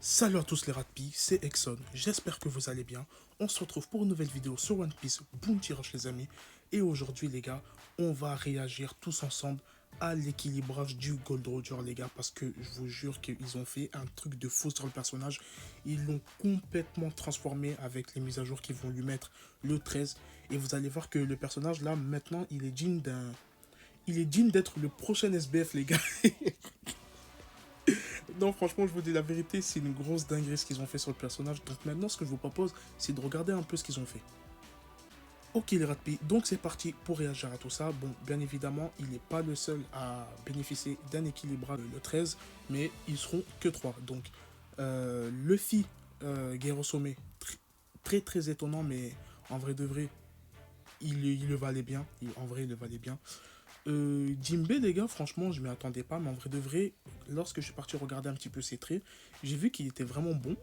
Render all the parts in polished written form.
Salut à tous les ratpis, c'est Exxon, j'espère que vous allez bien. On se retrouve pour une nouvelle vidéo sur One Piece Bounty Rush les amis. Et aujourd'hui les gars, on va réagir tous ensemble à l'équilibrage du Gold Roger les gars. Parce que je vous jure qu'ils ont fait un truc de fou sur le personnage. Ils l'ont complètement transformé avec les mises à jour qu'ils vont lui mettre le 13. Et vous allez voir que le personnage là maintenant il est digne d'un... Il est digne d'être le prochain SBF les gars. Non, franchement, je vous dis la vérité, c'est une grosse dinguerie ce qu'ils ont fait sur le personnage. Donc maintenant, ce que je vous propose, c'est de regarder un peu ce qu'ils ont fait. Ok les ratpis, donc c'est parti pour réagir à tout ça. Bon, bien évidemment, il n'est pas le seul à bénéficier d'un équilibrage le 13, mais ils seront que 3. Donc, Luffy, Guerre Sommet, très étonnant, mais en vrai de vrai, il le valait bien. En vrai, il le valait bien. Jimbe, les gars, franchement, je m'y attendais pas, mais en vrai de vrai, lorsque je suis parti regarder un petit peu ses traits, j'ai vu qu'il était vraiment bon.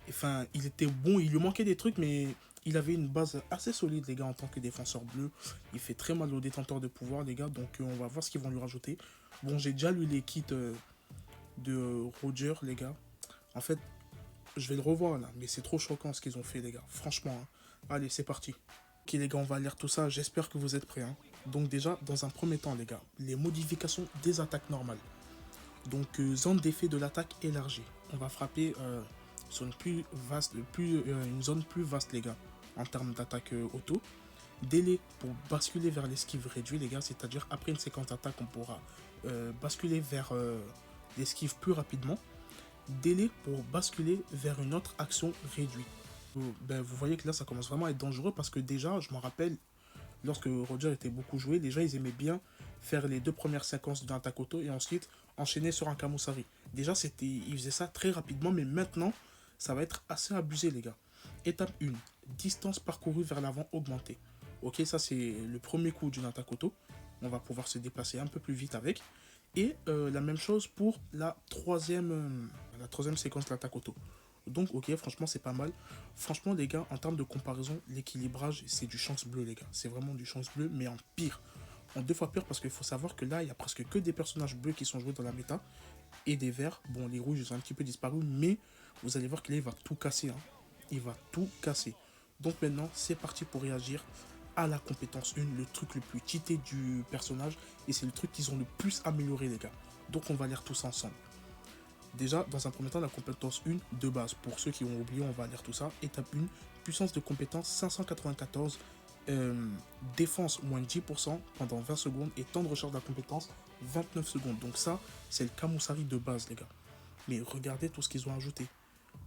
Enfin, il était bon, il lui manquait des trucs, mais il avait une base assez solide, les gars, en tant que défenseur bleu. Il fait très mal aux détenteurs de pouvoir, les gars, donc on va voir ce qu'ils vont lui rajouter. Bon, j'ai déjà lu les kits de Roger, les gars. En fait, je vais le revoir là, mais c'est trop choquant ce qu'ils ont fait, les gars. Franchement, hein. Allez, c'est parti. Ok les gars, on va lire tout ça, j'espère que vous êtes prêts, hein. Donc déjà, dans un premier temps les gars, les modifications des attaques normales. Donc zone d'effet de l'attaque élargie. On va frapper sur une plus vaste, une zone plus vaste les gars, en termes d'attaque auto. Délai pour basculer vers l'esquive réduit les gars, c'est-à-dire après une séquence d'attaque on pourra basculer vers l'esquive plus rapidement. Délai pour basculer vers une autre action réduite. Ben, vous voyez que là ça commence vraiment à être dangereux parce que déjà je me rappelle lorsque Roger était beaucoup joué, les gens ils aimaient bien faire les deux premières séquences d'un Takoto et ensuite enchaîner sur un Kamusari. Déjà ils faisaient ça très rapidement, mais maintenant ça va être assez abusé les gars. Étape 1, distance parcourue vers l'avant augmentée. Ok, ça c'est le premier coup du Natakoto. On va pouvoir se déplacer un peu plus vite avec. Et la même chose pour la troisième séquence de l'Atakoto. Donc ok, franchement c'est pas mal. Franchement les gars, en termes de comparaison, l'équilibrage c'est du chance bleu les gars. C'est vraiment du chance bleu, mais en pire. En deux fois pire parce qu'il faut savoir que là, il y a presque que des personnages bleus qui sont joués dans la méta. Et des verts. Bon, les rouges ils ont un petit peu disparu, mais vous allez voir qu'il va tout casser. Hein. Il va tout casser. Donc maintenant, c'est parti pour réagir à la compétence 1, le truc le plus cheaté du personnage. Et c'est le truc qu'ils ont le plus amélioré les gars. Donc on va lire tous ensemble. Déjà, dans un premier temps, la compétence 1 de base. Pour ceux qui ont oublié, on va lire tout ça. Étape 1, puissance de compétence 594, défense moins 10% pendant 20 secondes et temps de recharge de la compétence 29 secondes. Donc ça, c'est le Kamusari de base, les gars. Mais regardez tout ce qu'ils ont ajouté.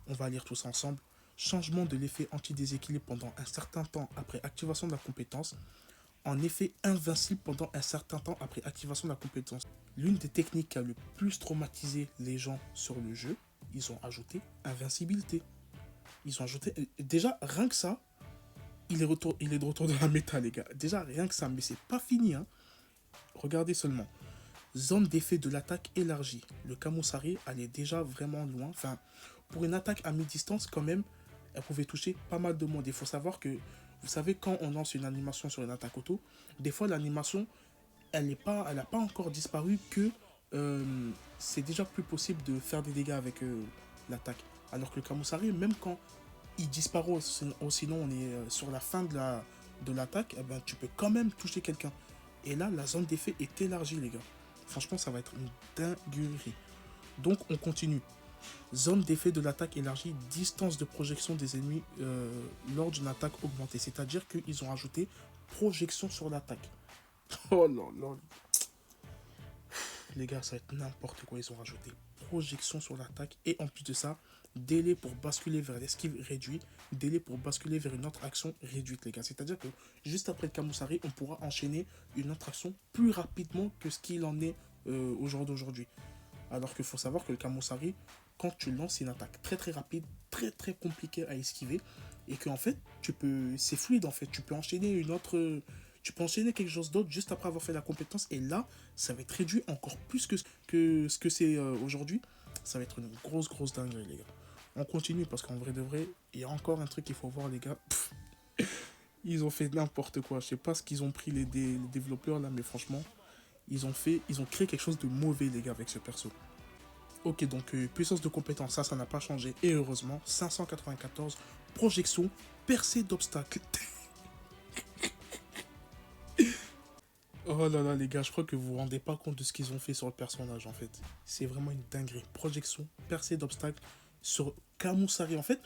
On va lire tout ça ensemble. Changement de l'effet anti-déséquilibre pendant un certain temps après activation de la compétence. En effet invincible pendant un certain temps après activation de la compétence. L'une des techniques qui a le plus traumatisé les gens sur le jeu, ils ont ajouté invincibilité. Ils ont ajouté... Déjà, rien que ça, il est de retour dans la méta, les gars. Déjà, rien que ça, mais c'est pas fini, hein. Regardez seulement. Zone d'effet de l'attaque élargie. Le Kamusari allait déjà vraiment loin. Enfin, pour une attaque à mi-distance, quand même, elle pouvait toucher pas mal de monde. Il faut savoir que, vous savez, quand on lance une animation sur une attaque auto, des fois l'animation, elle n'a pas encore disparu que c'est déjà plus possible de faire des dégâts avec l'attaque. Alors que le Kamusari, même quand il disparaît, sinon on est sur la fin de l'attaque, eh ben, tu peux quand même toucher quelqu'un. Et là, la zone d'effet est élargie, les gars. Franchement, ça va être une dinguerie. Donc, on continue. Zone d'effet de l'attaque élargie, distance de projection des ennemis lors d'une attaque augmentée. C'est-à-dire qu'ils ont rajouté projection sur l'attaque. Oh là là. Les gars, ça va être n'importe quoi. Ils ont rajouté projection sur l'attaque. Et en plus de ça, délai pour basculer vers l'esquive réduit. Délai pour basculer vers une autre action réduite, les gars. C'est-à-dire que juste après le Kamusari, on pourra enchaîner une autre action plus rapidement que ce qu'il en est au jour d'aujourd'hui. Alors qu'il faut savoir que le Kamusari, quand tu lances une attaque très rapide, très compliquée à esquiver, et qu'en fait, c'est fluide en fait, tu peux enchaîner quelque chose d'autre juste après avoir fait la compétence, et là, ça va être réduit encore plus que ce que c'est aujourd'hui. Ça va être une grosse dinguerie, les gars. On continue parce qu'en vrai de vrai, il y a encore un truc qu'il faut voir, les gars. Ils ont fait n'importe quoi. Je sais pas ce qu'ils ont pris les développeurs là, mais franchement, ils ont créé quelque chose de mauvais, les gars, avec ce perso. Ok, donc puissance de compétence, ça n'a pas changé. Et heureusement, 594, projection, percée d'obstacles. Oh là là, les gars, je crois que vous vous rendez pas compte de ce qu'ils ont fait sur le personnage, en fait. C'est vraiment une dinguerie. Projection, percée d'obstacles sur Kamusari. En fait,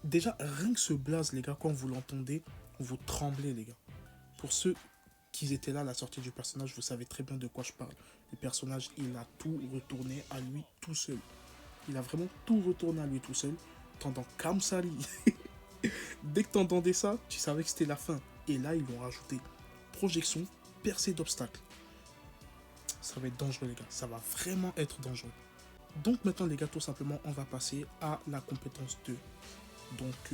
déjà, rien que ce blaze, les gars, quand vous l'entendez, vous tremblez, les gars. Pour ceux qui étaient là à la sortie du personnage, vous savez très bien de quoi je parle. Le personnage, il a tout retourné à lui tout seul. Il a vraiment tout retourné à lui tout seul. Tendant Kamsari. Dès que t'entendais ça, tu savais que c'était la fin. Et là, ils l'ont rajouté. Projection, percée d'obstacles. Ça va être dangereux, les gars. Ça va vraiment être dangereux. Donc maintenant, les gars, tout simplement, on va passer à la compétence 2. Donc,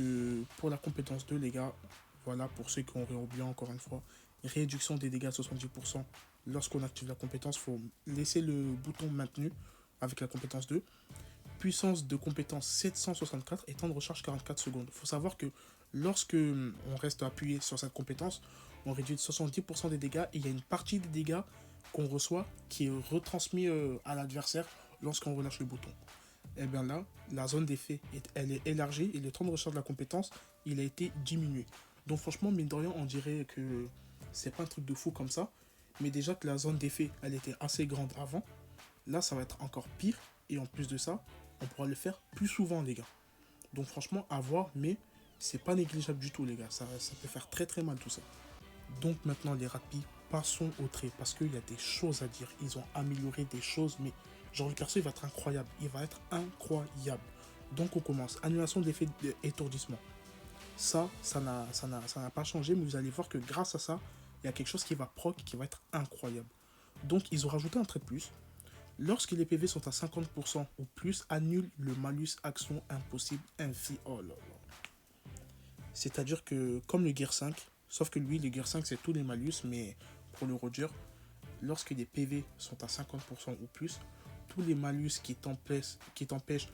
pour la compétence 2, les gars, voilà, pour ceux qui auraient oublié encore une fois, réduction des dégâts de 70%. Lorsqu'on active la compétence, il faut laisser le bouton maintenu avec la compétence 2. Puissance de compétence 764 et temps de recharge 44 secondes. Il faut savoir que lorsque on reste appuyé sur cette compétence, on réduit de 70% des dégâts et il y a une partie des dégâts qu'on reçoit qui est retransmis à l'adversaire lorsqu'on relâche le bouton. Et bien là, la zone d'effet, elle est élargie et le temps de recharge de la compétence, il a été diminué. Donc franchement, mine de rien, on dirait que c'est pas un truc de fou comme ça. Mais déjà que la zone d'effet, elle était assez grande avant. Là, ça va être encore pire. Et en plus de ça, on pourra le faire plus souvent, les gars. Donc franchement, à voir, mais c'est pas négligeable du tout, les gars. Ça peut faire très très mal tout ça. Donc maintenant, les rapides, passons au trait. Parce qu'il y a des choses à dire. Ils ont amélioré des choses, mais genre le perso, il va être incroyable. Il va être incroyable. Donc on commence. Annulation de l'effet d'étourdissement. Ça n'a pas changé, mais vous allez voir que grâce à ça, il y a quelque chose qui va proc, qui va être incroyable. Donc ils ont rajouté un trait de plus. Lorsque les PV sont à 50% ou plus, annule le malus action impossible infi. Oh là là. C'est-à-dire que, comme le Gear 5, sauf que lui, le Gear 5, c'est tous les malus, mais pour le Roger, lorsque les PV sont à 50% ou plus, tous les malus qui t'empêchent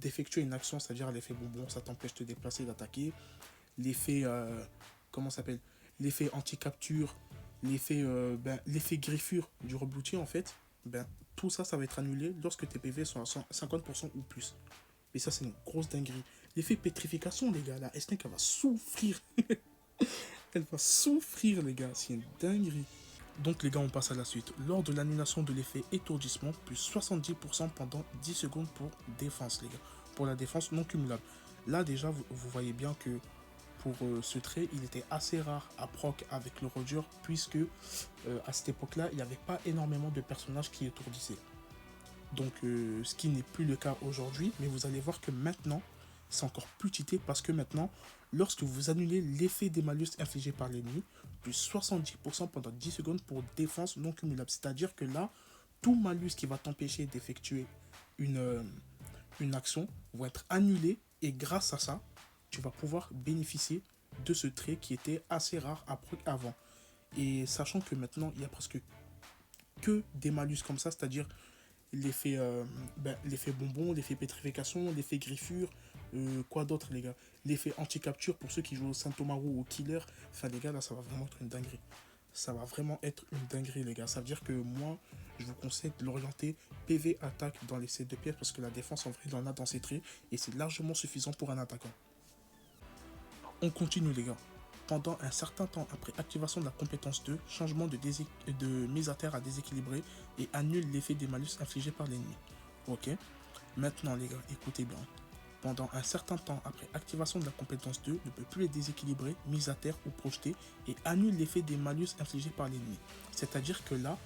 d'effectuer une action, c'est-à-dire l'effet bonbon, ça t'empêche de te déplacer, d'attaquer, l'effet, comment ça s'appelle, l'effet anti-capture, l'effet griffure du rebloutier en fait, ben, tout ça, ça va être annulé lorsque tes PV sont à 50% ou plus. Et ça, c'est une grosse dinguerie. L'effet pétrification, les gars, la S5, elle va souffrir. Elle va souffrir, les gars. C'est une dinguerie. Donc, les gars, on passe à la suite. Lors de l'annulation de l'effet étourdissement, plus 70% pendant 10 secondes pour défense, les gars. Pour la défense non cumulable. Là, déjà, vous voyez bien que pour ce trait, il était assez rare à proc avec le Roger, puisque à cette époque-là, il n'y avait pas énormément de personnages qui étourdissaient. Donc, ce qui n'est plus le cas aujourd'hui, mais vous allez voir que maintenant, c'est encore plus cheaté parce que maintenant, lorsque vous annulez l'effet des malus infligés par l'ennemi, plus 70% pendant 10 secondes pour défense non cumulable. C'est-à-dire que là, tout malus qui va t'empêcher d'effectuer une action va être annulé et grâce à ça, tu vas pouvoir bénéficier de ce trait qui était assez rare avant. Et sachant que maintenant, il y a presque que des malus comme ça, c'est-à-dire l'effet bonbon, l'effet pétrification, l'effet griffure, quoi d'autre les gars, l'effet anti-capture pour ceux qui jouent au Santomaru ou au Killer. Enfin les gars, là ça va vraiment être une dinguerie. Ça va vraiment être une dinguerie les gars. Ça veut dire que moi, je vous conseille de l'orienter PV attaque dans les sets de pièces parce que la défense en vrai il en a dans ses traits et c'est largement suffisant pour un attaquant. On continue les gars. Pendant un certain temps après activation de la compétence 2, changement de mise à terre à déséquilibré et annule l'effet des malus infligés par l'ennemi. Ok. Maintenant les gars, écoutez bien. Pendant un certain temps après activation de la compétence 2, ne peut plus être déséquilibré, mise à terre ou projeté et annule l'effet des malus infligés par l'ennemi. C'est-à-dire que là,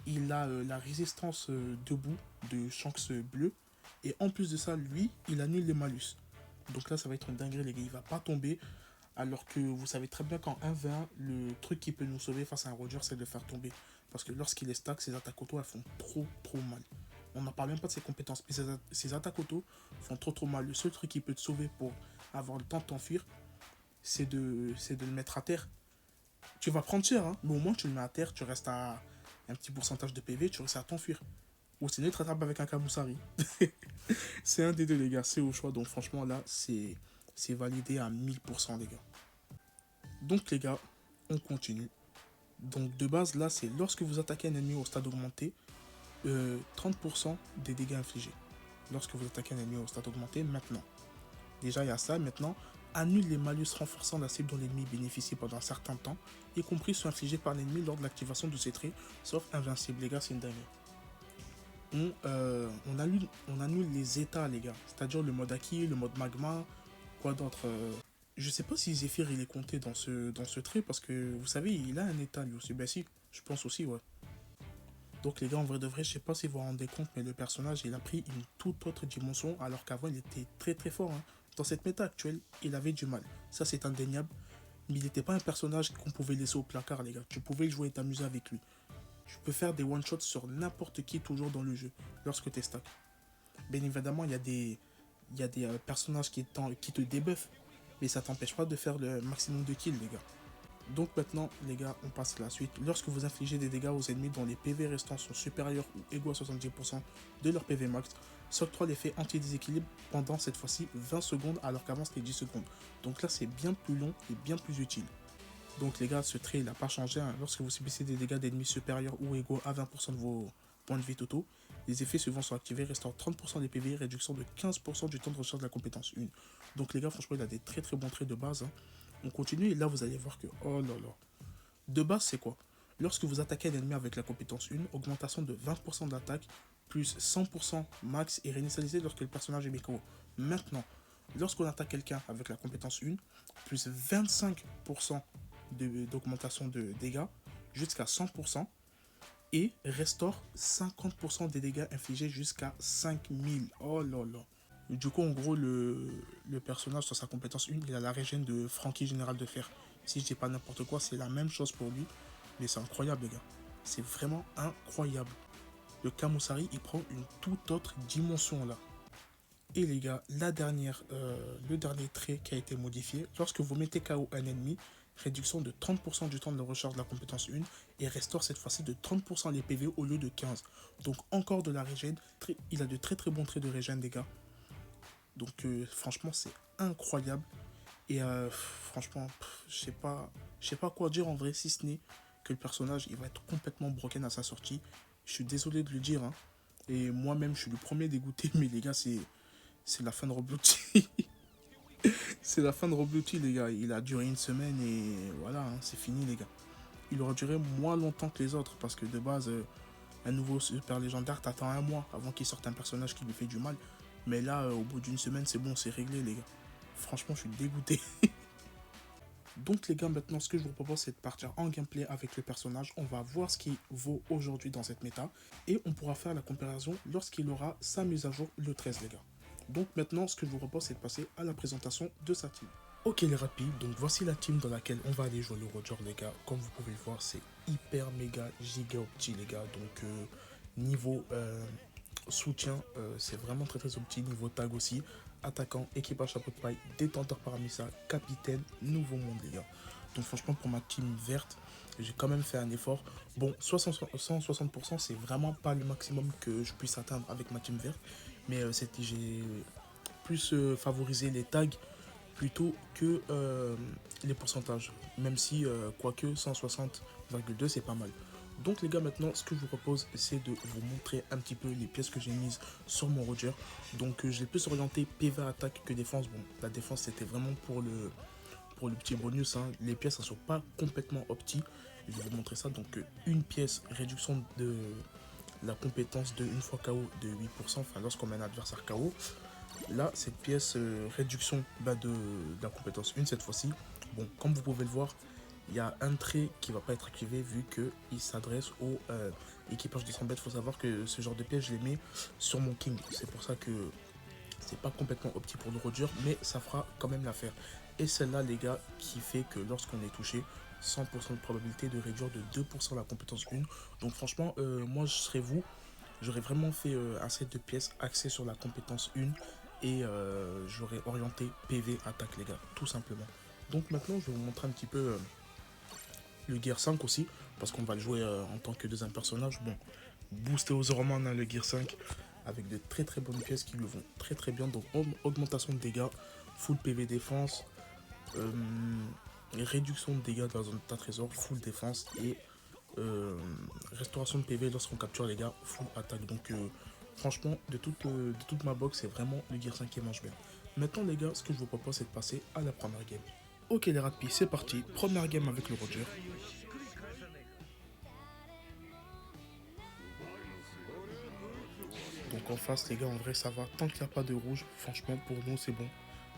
il a la résistance debout de Shanks bleu et en plus de ça, lui, il annule les malus. Donc là, ça va être une dinguerie les gars, il va pas tomber. Alors que vous savez très bien qu'en 1v1, le truc qui peut nous sauver face à un Roger, c'est de le faire tomber. Parce que lorsqu'il est stack, ses attaques auto, elles font trop mal. On n'en parle même pas de ses compétences, mais ses attaques auto font trop mal. Le seul truc qui peut te sauver pour avoir le temps de t'enfuir, c'est de le mettre à terre. Tu vas prendre cher, hein, mais au moins tu le mets à terre, tu restes à un petit pourcentage de PV, tu restes à t'enfuir. Ou sinon, il te rattrape avec un Kamusari. C'est un des deux, les gars, c'est au choix. Donc franchement, là, c'est validé à 1000%, les gars. Donc les gars, on continue. Donc de base là c'est lorsque vous attaquez un ennemi au stade augmenté, 30% des dégâts infligés lorsque vous attaquez un ennemi au stade augmenté. Maintenant, déjà il y a ça. Maintenant, annule les malus renforçant la cible dont l'ennemi bénéficie pendant un certain temps, y compris ceux infligés par l'ennemi lors de l'activation de ses traits, sauf invincible. Les gars, c'est une dinguerie. On annule les états, les gars. C'est-à-dire le mode acquis, le mode magma, quoi d'autre. Je sais pas si Zephyr il est compté dans ce trait parce que vous savez, il a un état lui aussi. Ben si, je pense aussi, ouais. Donc les gars, en vrai de vrai, je sais pas si vous vous rendez compte, mais le personnage, il a pris une toute autre dimension alors qu'avant, il était très très fort, hein. Dans cette méta actuelle, il avait du mal. Ça, c'est indéniable. Mais il n'était pas un personnage qu'on pouvait laisser au placard, les gars. Tu pouvais le jouer et t'amuser avec lui. Tu peux faire des one-shots sur n'importe qui toujours dans le jeu lorsque tu es stack. Bien évidemment, il y a des personnages qui te débuffent, mais ça t'empêche pas de faire le maximum de kills, les gars. Donc maintenant, les gars, on passe à la suite. Lorsque vous infligez des dégâts aux ennemis dont les PV restants sont supérieurs ou égaux à 70% de leur PV max, s'octroie l'effet anti-déséquilibre pendant cette fois-ci 20 secondes alors qu'avant c'était 10 secondes. Donc là, c'est bien plus long et bien plus utile. Donc les gars, ce trait il n'a pas changé, hein. Lorsque vous subissez des dégâts d'ennemis supérieurs ou égaux à 20% de vos points de vie totaux, les effets suivants sont activés, restant 30% des PV, réduction de 15% du temps de recharge de la compétence 1. Donc les gars, franchement, il a des très très bons traits de base, hein. On continue et là vous allez voir que, oh là là. De base, c'est quoi? Lorsque vous attaquez un ennemi avec la compétence 1, augmentation de 20% d'attaque, plus 100% max est réinitialisé lorsque le personnage est BKO. Maintenant, lorsqu'on attaque quelqu'un avec la compétence 1, plus 25% d'augmentation de dégâts jusqu'à 100% et restaure 50% des dégâts infligés jusqu'à 5000. Oh là là. Du coup, en gros, le personnage sur sa compétence 1, il a la régène de Frankie Général de Fer. Si je dis pas n'importe quoi, c'est la même chose pour lui. Mais c'est incroyable, les gars. C'est vraiment incroyable. Le Kamusari, il prend une toute autre dimension là. Et les gars, le dernier trait qui a été modifié, lorsque vous mettez KO un ennemi, réduction de 30% du temps de recharge de la compétence 1 et restaure cette fois-ci de 30% les PV au lieu de 15. Donc encore de la régène. Il a de très très bons traits de régène, les gars. Donc franchement, c'est incroyable. Et franchement, je sais pas quoi dire en vrai, si ce n'est que le personnage, il va être complètement broken à sa sortie. Je suis désolé de le dire, hein. Et moi-même, je suis le premier dégoûté, mais les gars, c'est la fin de Roblox. C'est la fin de Roblox, les gars. Il a duré une semaine et voilà, hein, c'est fini, les gars. Il aura duré moins longtemps que les autres parce que de base, un nouveau super légendaire, t'attends un mois avant qu'il sorte un personnage qui lui fait du mal. Mais là, au bout d'une semaine, c'est bon, c'est réglé, les gars. Franchement, je suis dégoûté. Donc, les gars, maintenant, ce que je vous propose, c'est de partir en gameplay avec le personnage. On va voir ce qu'il vaut aujourd'hui dans cette méta. Et on pourra faire la comparaison lorsqu'il aura sa mise à jour le 13, les gars. Donc, maintenant, ce que je vous propose, c'est de passer à la présentation de sa team. Ok, les rapides, donc voici la team dans laquelle on va aller jouer le Roger, les gars. Comme vous pouvez le voir, c'est hyper méga giga opti, les gars. Donc, niveau soutien, c'est vraiment très très opti. Niveau tag aussi, attaquant, équipage chapeau de paille, détenteur parmi ça, capitaine, nouveau monde, les gars. Donc, franchement, pour ma team verte, j'ai quand même fait un effort. Bon, 160%, c'est vraiment pas le maximum que je puisse atteindre avec ma team verte. Mais j'ai plus favorisé les tags plutôt que les pourcentages. Même si, quoique, 160,2 c'est pas mal. Donc les gars, maintenant, ce que je vous propose, c'est de vous montrer un petit peu les pièces que j'ai mises sur mon Roger. Donc je l'ai plus orienté PV attaque que défense. Bon, la défense, c'était vraiment pour le petit bonus, hein. Les pièces, elles sont pas complètement opti. Je vais vous montrer ça. Donc une pièce, réduction de la compétence de une fois KO de 8%, enfin lorsqu'on met un adversaire KO. Là, cette pièce réduction de la compétence 1 cette fois-ci. Bon, comme vous pouvez le voir, il y a un trait qui ne va pas être activé vu qu'il s'adresse au équipage de 100 bêtes. Il faut savoir que ce genre de pièce, je les mets sur mon King. C'est pour ça que c'est pas complètement opti pour le Roger, mais ça fera quand même l'affaire. Et celle-là, les gars, qui fait que lorsqu'on est touché, 100% de probabilité de réduire de 2% la compétence 1. Donc franchement, moi, je serais vous. J'aurais vraiment fait un set de pièces axé sur la compétence 1 et j'aurais orienté PV attaque, les gars, tout simplement. Donc maintenant, je vais vous montrer un petit peu le Gear 5 aussi, parce qu'on va le jouer en tant que deuxième personnage. Bon, boosté aux Orman, hein, le Gear 5, avec de très très bonnes pièces qui le vont très très bien. Donc augmentation de dégâts, full PV défense, réduction de dégâts dans la zone de trésor, full défense et restauration de PV lorsqu'on capture les gars, full attaque. Donc franchement, de toute ma box, c'est vraiment le Gear 5 qui mange bien. Maintenant les gars, ce que je vous propose, c'est de passer à la première game. Ok les Ratpi, c'est parti. Première game avec le Roger. Donc en face les gars, en vrai ça va. Tant qu'il n'y a pas de rouge, franchement pour nous c'est bon.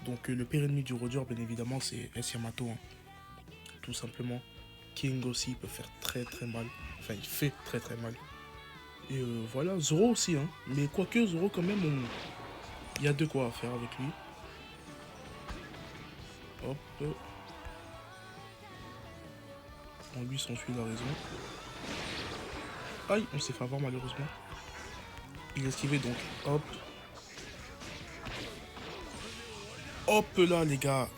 Donc le pire ennemi du Roger, bien évidemment, c'est S Yamato. Hein. Tout simplement. King aussi peut faire très très mal. Enfin, il fait très très mal. Et voilà, Zoro aussi. Hein. Mais quoique Zoro quand même, il y a de quoi faire avec lui. Hop. On lui s'enfuit la raison. Aïe, on s'est fait avoir malheureusement. Il a esquivé donc. Hop. Hop là les gars.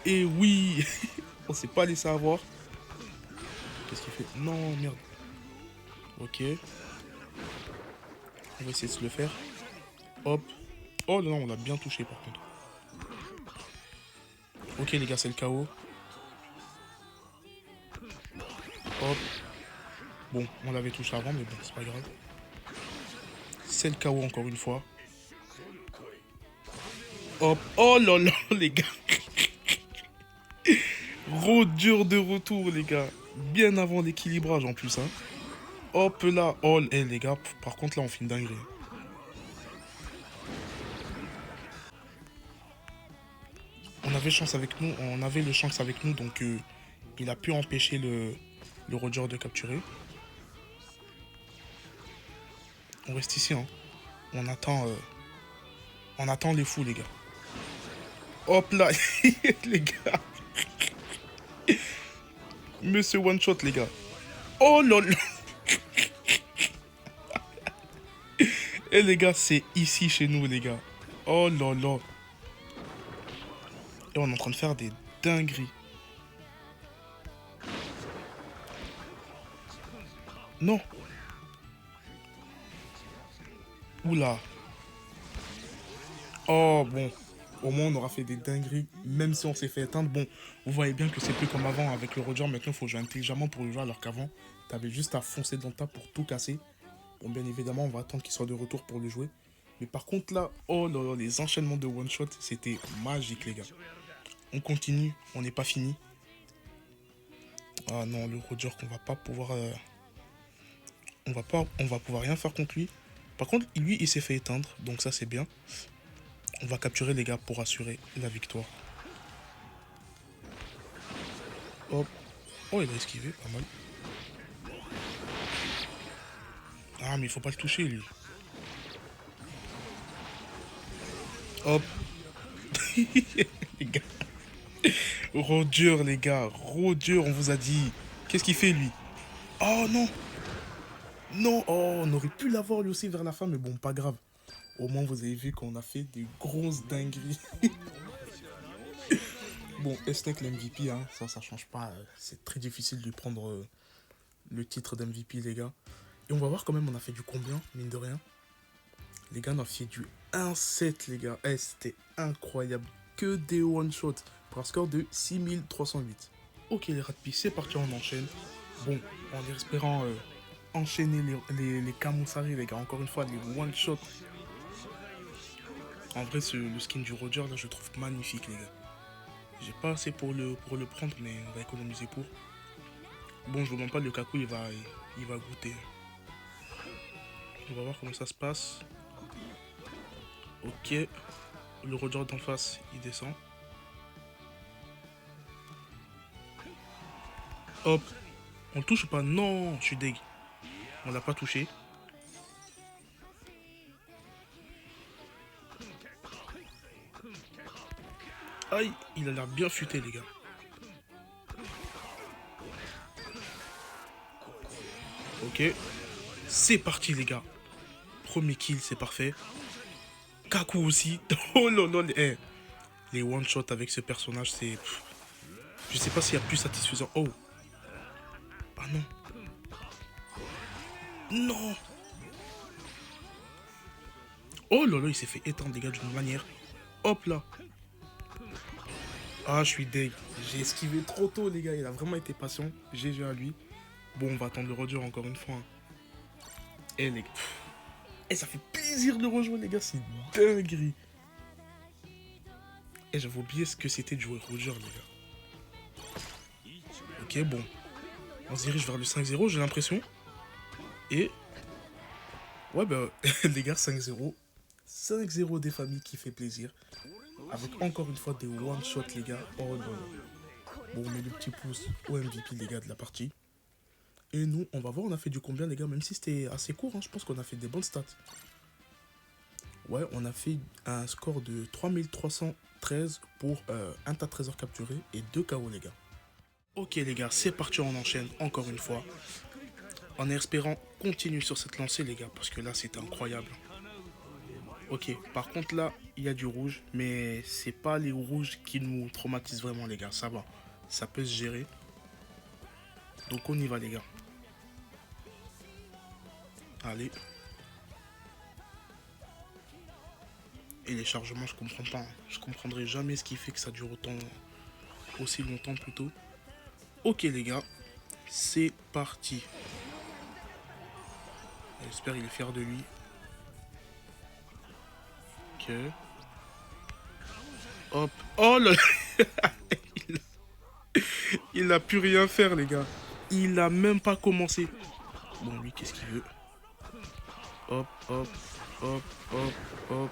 Et oui. On s'est pas laissé avoir. Qu'est-ce qu'il fait? Non, merde. Ok. On va essayer de se le faire. Hop. Oh non, on l'a bien touché par contre. Ok les gars, c'est le KO. Hop. Bon, on l'avait touché avant, mais bon, c'est pas grave. C'est le KO encore une fois. Hop. Oh là là, les gars. Gros dur de retour, les gars. Bien avant l'équilibrage en plus, hein. Hop là. Oh, les gars, par contre, là, on fait une dinguerie. On avait chance avec nous, on avait le chance avec nous, donc il a pu empêcher le Roger de capturer. On reste ici, hein. On attend les fous, les gars. Hop là, les gars. Monsieur One Shot, les gars. Oh là là. Et les gars, c'est ici chez nous, les gars. Oh là là. Et on est en train de faire des dingueries. Non. Oula. Oh bon. Au moins on aura fait des dingueries. Même si on s'est fait éteindre. Bon, vous voyez bien que c'est plus comme avant avec le Roger. Maintenant il faut jouer intelligemment pour le jouer. Alors qu'avant, t'avais juste à foncer dans le tas pour tout casser. Bon, bien évidemment, on va attendre qu'il soit de retour pour le jouer. Mais par contre là, oh là là, les enchaînements de one shot, c'était magique les gars. On continue, on n'est pas fini. Ah non, le Roger qu'on va pas pouvoir... on va pouvoir rien faire contre lui. Par contre, lui, il s'est fait éteindre, donc ça c'est bien. On va capturer les gars pour assurer la victoire. Hop. Oh, il a esquivé, pas mal. Ah, mais il faut pas le toucher, lui. Hop. Les gars. Roger, les gars. Roger, on vous a dit. Qu'est-ce qu'il fait, lui? Oh, non. Non. Oh, on aurait pu l'avoir, lui aussi, vers la fin, mais bon, pas grave. Au moins, vous avez vu qu'on a fait des grosses dingueries. Bon, Estek, l'MVP, hein, ça change pas. C'est très difficile de lui prendre le titre d'MVP, les gars. Et on va voir quand même, on a fait du combien, mine de rien. Les gars, on a fait du 1-7, les gars. Eh, c'était incroyable. Que des one-shots pour un score de 6308. Ok, les Ratpi, c'est parti, on enchaîne. Bon, en espérant enchaîner les Kamusari, les gars. Encore une fois, les one-shots. En vrai, le skin du Roger, là, je le trouve magnifique, les gars. J'ai pas assez pour le prendre, mais on va économiser pour. Bon, je vous demande pas, le Kaku, il va goûter. On va voir comment ça se passe. Ok. Le Roger d'en face, il descend. Hop. On le touche ou pas? Non, je suis deg. On l'a pas touché. Aïe, il a l'air bien futé, les gars. Ok. C'est parti, les gars. Premier kill, c'est parfait. Kaku aussi. Oh là là, les one-shots avec ce personnage, c'est... Je sais pas s'il y a plus satisfaisant. Oh. Ah non. Non. Oh là là, il s'est fait éteindre, les gars, d'une manière. Hop là. Ah, je suis deg. J'ai esquivé trop tôt, les gars. Il a vraiment été patient. GG à lui. Bon, on va attendre le redur encore une fois. Hein. Eh, les gars. Eh, ça fait plaisir de le rejouer, les gars. C'est dinguerie. Eh, j'avais oublié ce que c'était de jouer Roger, les gars. Ok, bon. On se dirige vers le 5-0, j'ai l'impression. Et... Ouais, bah, les gars, 5-0. 5-0 des familles qui fait plaisir. Avec encore une fois des one-shots, les gars. Oh non, non. Bon, on met le petit pouce au MVP, les gars, de la partie. Et nous, on va voir, on a fait du combien, les gars. Même si c'était assez court, hein, je pense qu'on a fait des bonnes stats. Ouais, on a fait un score de 3313 pour un tas de trésors capturés et 2 KO, les gars. Ok, les gars, c'est parti, on enchaîne encore une fois. En espérant continuer sur cette lancée, les gars, parce que là, c'était incroyable. Ok, par contre, là, il y a du rouge, mais c'est pas les rouges qui nous traumatisent vraiment, les gars. Ça va, ça peut se gérer. Donc, on y va, les gars. Allez. Et les chargements, je comprends pas. Hein. Je comprendrai jamais ce qui fait que ça dure autant, aussi longtemps plutôt. Ok, les gars, c'est parti. J'espère qu'il est fier de lui. Ok. Hop. Oh là. Il a pu rien faire, les gars. Il a même pas commencé. Bon, lui, qu'est-ce qu'il veut? Hop, hop, hop, hop, hop.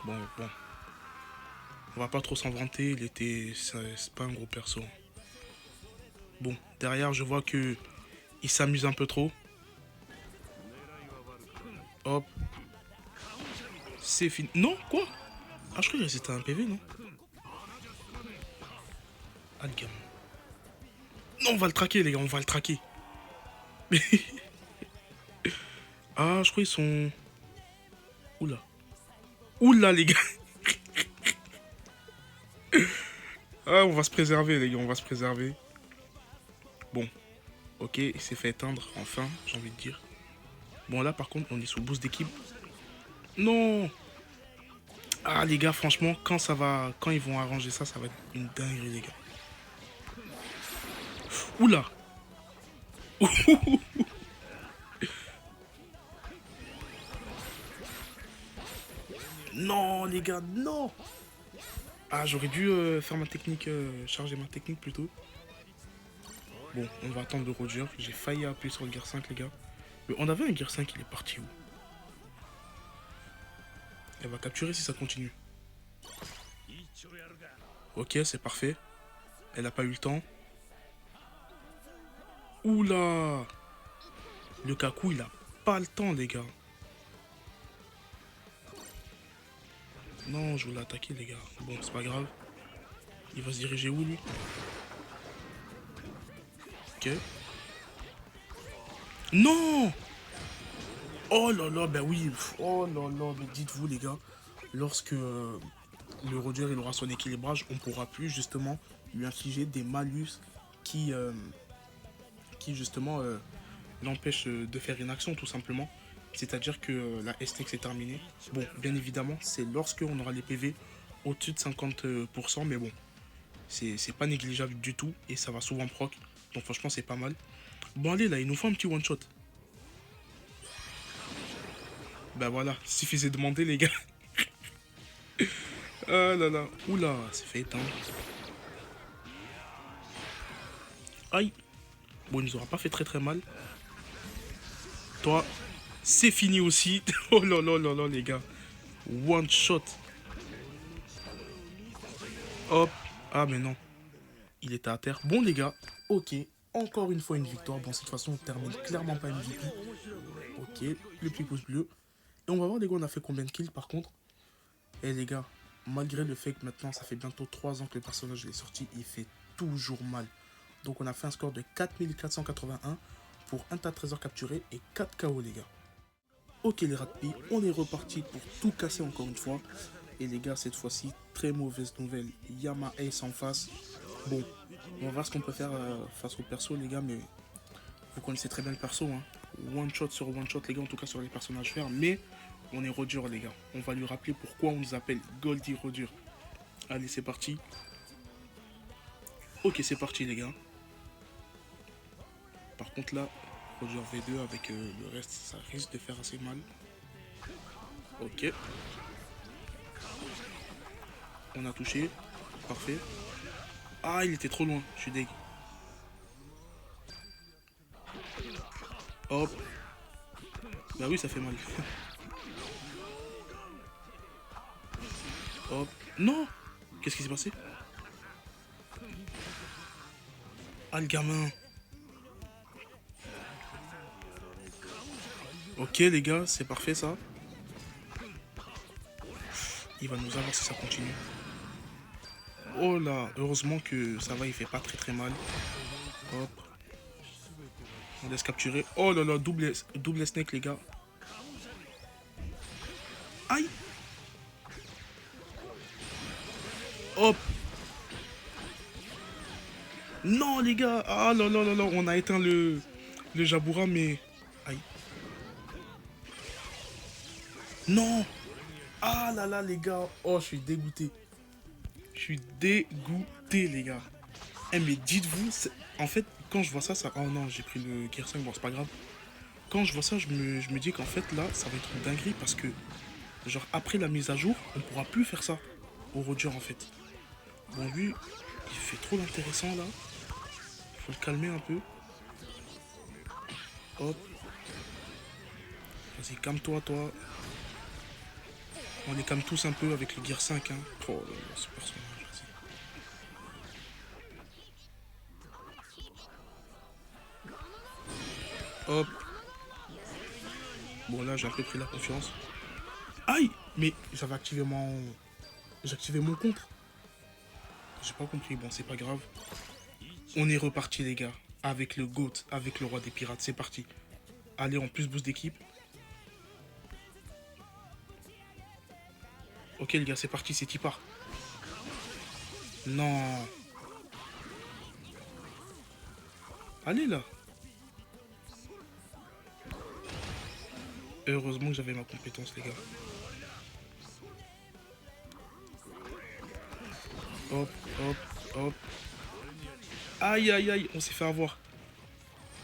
Bon. On va pas trop s'en vanter. Il était... C'est pas un gros perso. Bon, derrière, je vois que il s'amuse un peu trop. Hop. C'est fini. Non, quoi? Ah, je crois que c'était un PV, non? Ah, les gars. Non, on va le traquer, les gars, on va le traquer. Ah, je crois qu'ils sont... Oula. Oula, les gars. Ah, on va se préserver, les gars, on va se préserver. Bon. Ok, il s'est fait éteindre, enfin, j'ai envie de dire. Bon, là, par contre, on est sous boost d'équipe. Non. Ah, les gars, franchement, quand ils vont arranger ça, ça va être une dinguerie, les gars. Oula. Non, les gars, non. Ah, j'aurais dû faire ma technique, charger ma technique plutôt. Bon, on va attendre le Roger. J'ai failli appuyer sur le Gear 5, les gars. Mais on avait un Gear 5, il est parti où? Elle va capturer si ça continue. Ok, c'est parfait. Elle n'a pas eu le temps. Oula. Le Kaku, il a pas le temps, les gars. Non, je voulais attaquer, les gars. Bon, c'est pas grave. Il va se diriger où, lui? Ok. Non. Oh là là, ben oui. Oh là là, mais dites-vous, les gars, lorsque le Roger il aura son équilibrage, on pourra plus, justement, lui infliger des malus qui, justement, l'empêchent de faire une action, tout simplement. C'est-à-dire que la STX est terminée. Bon, bien évidemment, c'est lorsque on aura les PV au-dessus de 50%, mais bon, c'est pas négligeable du tout et ça va souvent proc. Donc franchement, c'est pas mal. Bon, allez, là, il nous faut un petit one-shot. Ben voilà, suffisait de demander, les gars. Ah là là. Oula, c'est fait éteindre. Aïe. Bon, il nous aura pas fait très mal. Toi, c'est fini aussi. Oh là là là là, les gars. One shot. Hop. Ah, mais non. Il était à terre. Bon, les gars. Ok. Encore une fois, une victoire. Bon, cette façon, on termine clairement pas MVP. Ok. Le petit pouce bleu. Et on va voir, les gars, on a fait combien de kills par contre. Et les gars, malgré le fait que maintenant, ça fait bientôt 3 ans que le personnage est sorti, il fait toujours mal. Donc, on a fait un score de 4481 pour un tas de trésors capturés et 4 KO, les gars. Ok, les rats de pie, on est reparti pour tout casser encore une fois. Et les gars, cette fois-ci, très mauvaise nouvelle. Yama Ace en face. Bon, on va voir ce qu'on peut faire face au perso, les gars, mais vous connaissez très bien le perso, hein. One shot sur one shot, les gars, en tout cas sur les personnages verts. Mais on est Rodur, les gars. On va lui rappeler pourquoi on nous appelle Goldie Rodur. Allez, c'est parti. Ok, c'est parti, les gars. Par contre là, Roger V2 avec le reste, ça risque de faire assez mal. Ok. On a touché. Parfait. Ah, il était trop loin. Je suis deg. Hop. Bah oui, ça fait mal. Hop. Non. Qu'est-ce qui s'est passé? Ah, le gamin. Ok, les gars, c'est parfait, ça. Il va nous avoir si ça continue. Oh là, heureusement que ça va, il fait pas très mal. Hop. On laisse capturer. Oh là là, double snake, les gars. Aïe. Hop. Non, les gars. Ah là là là là, on a éteint le Jabura, mais... Aïe. Non. Ah là là, les gars. Oh, je suis dégoûté. Je suis dégoûté, les gars. Eh, mais dites-vous, en fait, quand je vois ça... Oh non, j'ai pris le Gear 5, bon, c'est pas grave. Quand je vois ça, je me dis qu'en fait, là, ça va être une dinguerie parce que, genre, après la mise à jour, on pourra plus faire ça au Roger, en fait. Bon, lui, il fait trop l'intéressant, là. Faut le calmer un peu. Hop. Vas-y, calme-toi, toi. On les calme tous un peu avec le Gear 5, hein. Oh là là, ce personnage, vas-y. Hop. Bon, là, j'ai un peu pris la confiance. Aïe. Mais j'avais activé mon... J'ai activé mon contre. J'ai pas compris, bon, c'est pas grave. On est reparti, les gars. Avec le GOAT, avec le roi des pirates, c'est parti. Allez, en plus boost d'équipe. Ok, les gars, c'est parti, c'est Tipar. Non. Allez, là. Heureusement que j'avais ma compétence, les gars. Hop, hop, hop. Aïe, aïe, aïe, on s'est fait avoir.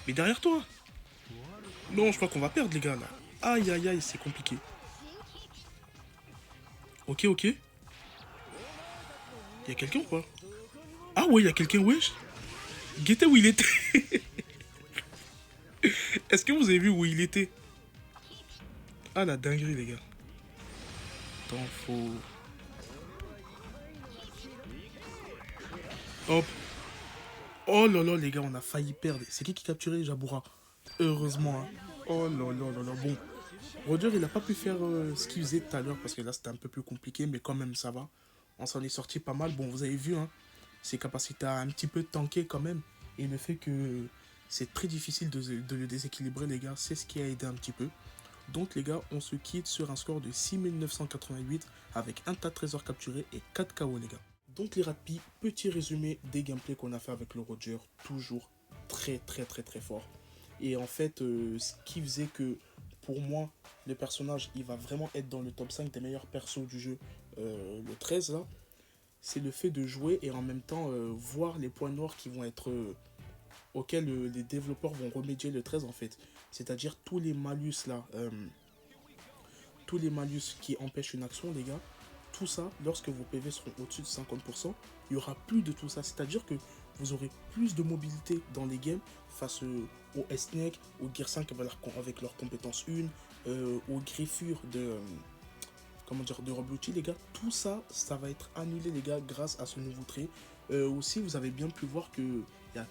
Mais derrière toi. Non, je crois qu'on va perdre, les gars, là. Aïe, aïe, aïe, c'est compliqué. Ok, ok. Il y a quelqu'un ou pas? Ah ouais, il y a quelqu'un, wesh. Guettez où il était. Est-ce que vous avez vu où il était? Ah, la dinguerie, les gars. Attends, faut... Hop. Oh là là, les gars, on a failli perdre. C'est qui capturait Jabura? Heureusement, hein. Oh là là là là, bon. Roger, il n'a pas pu faire ce qu'il faisait tout à l'heure parce que là, c'était un peu plus compliqué, mais quand même, ça va. On s'en est sorti pas mal. Bon, vous avez vu, hein, ses capacités à un petit peu tanker quand même. Et le fait que c'est très difficile de le déséquilibrer, les gars, c'est ce qui a aidé un petit peu. Donc, les gars, on se quitte sur un score de 6988 avec un tas de trésors capturés et 4 KO, les gars. Donc, les rapides, petit résumé des gameplays qu'on a fait avec le Roger, toujours très fort. Et en fait, ce qui faisait que, pour moi, le personnage, il va vraiment être dans le top 5 des meilleurs persos du jeu, le 13 là, c'est le fait de jouer et en même temps voir les points noirs qui vont être auxquels les développeurs vont remédier le 13 en fait. C'est-à-dire tous les malus là, tous les malus qui empêchent une action, les gars, tout ça, lorsque vos PV seront au-dessus de 50%, il n'y aura plus de tout ça. C'est-à-dire que vous aurez plus de mobilité dans les games face au S-Neck, au Gear 5 avec leur compétence 1, aux griffures de... comment dire, de Robluchi, les gars. Tout ça, ça va être annulé, les gars, grâce à ce nouveau trait. Aussi, vous avez bien pu voir qu'il y a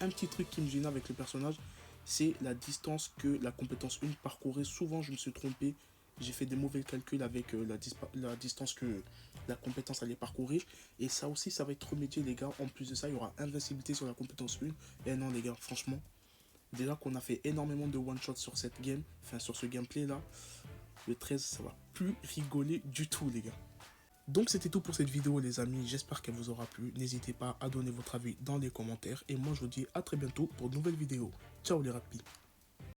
un petit truc qui me gêne avec le personnage, c'est la distance que la compétence 1 parcourait. Souvent, je me suis trompé. J'ai fait des mauvais calculs avec la distance que la compétence allait parcourir. Et ça aussi, ça va être remédié, les gars. En plus de ça, il y aura invincibilité sur la compétence 1. Et non, les gars, franchement, déjà qu'on a fait énormément de one-shot sur cette game, enfin sur ce gameplay-là, le 13, ça va plus rigoler du tout, les gars. Donc c'était tout pour cette vidéo, les amis. J'espère qu'elle vous aura plu. N'hésitez pas à donner votre avis dans les commentaires. Et moi, je vous dis à très bientôt pour de nouvelles vidéos. Ciao les rapides.